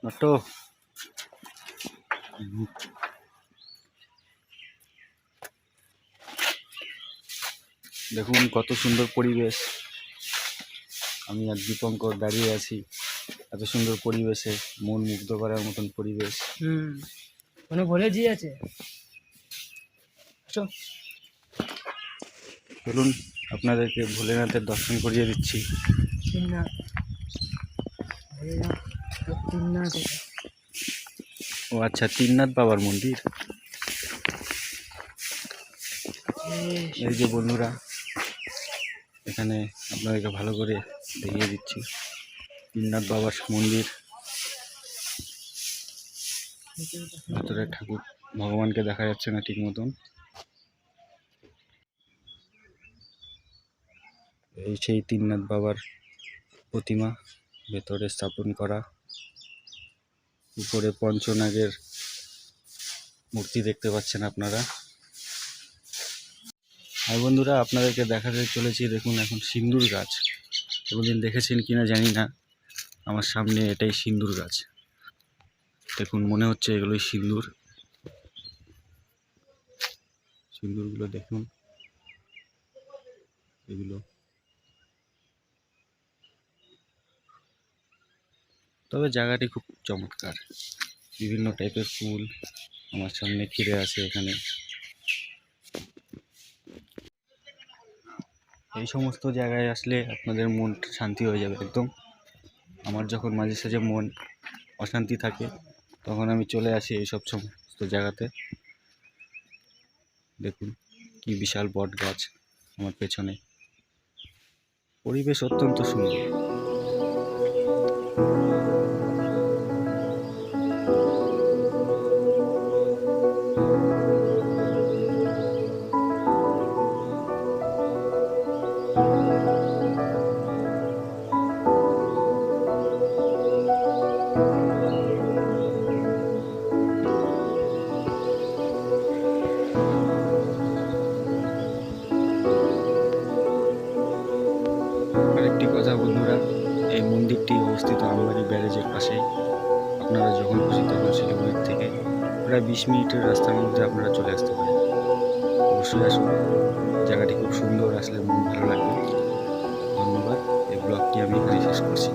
Auto দেখুন কত সুন্দর পরিবেশ। আমি আর দীপঙ্কর দাঁড়িয়ে আছি এত সুন্দর পরিবেশে, মন মুগ্ধ করার মতন পরিবেশ। কোনো ভোলেজি আছে? চলুন আপনাদেরকে ভোলেনাথের দর্শন করিয়ে দিচ্ছি। ও আচ্ছা, তিননাথ বাবার মন্দির। এই যে বন্ধুরা, এখানে আপনাদেরকে ভালো করে দেখিয়ে দিচ্ছি তিননাথ বাবার মন্দির। ভেতরে ঠাকুর ভগবানকে দেখা যাচ্ছে না ঠিক মতন। এই সেই তিননাথ বাবার প্রতিমা ভেতরে স্থাপন করা। উপরে পঞ্চনাগের মূর্তি দেখতে পাচ্ছেন আপনারা। আর বন্ধুরা, আপনাদেরকে দেখাতে চলেছি, দেখুন এখন সিন্দুর গাছ। কোনোদিন দেখেছেন কিনা জানি না, আমার সামনে এটাই সিন্দুর গাছ। দেখুন মনে হচ্ছে এগুলোই সিন্দুর। সিন্দুরগুলো দেখুন, এগুলো। তবে জায়গাটি খুব চমৎকার, বিভিন্ন টাইপের ফুল আমার সামনে ঘিরে আছে। এখানে এই সমস্ত জায়গায় আসলে আপনাদের মন শান্তি হয়ে যাবে একদম। আমার যখন মাঝে সাঝে মন অশান্তি থাকে তখন আমি চলে আসি এইসব সমস্ত জায়গাতে। দেখুন কি বিশাল বট গাছ আমার পেছনে। পরিবেশ অত্যন্ত সুন্দর। আরেকটি কথা বন্ধুরা, এই মন্দিরটি অবস্থিত আমবাড়ি ব্যারেজের পাশেই। আপনারা যখন খুশি তখন শিলিগুড়ির থেকে প্রায় 20 মিনিটের রাস্তার মধ্যে আপনারা চলে আসতে পারেন। অবশ্যই আসুন, জায়গাটি খুব সুন্দর, আসলে মন ভালো লাগবে। ধন্যবাদ। এই ব্লগটি আমি এখানে শেষ করছি।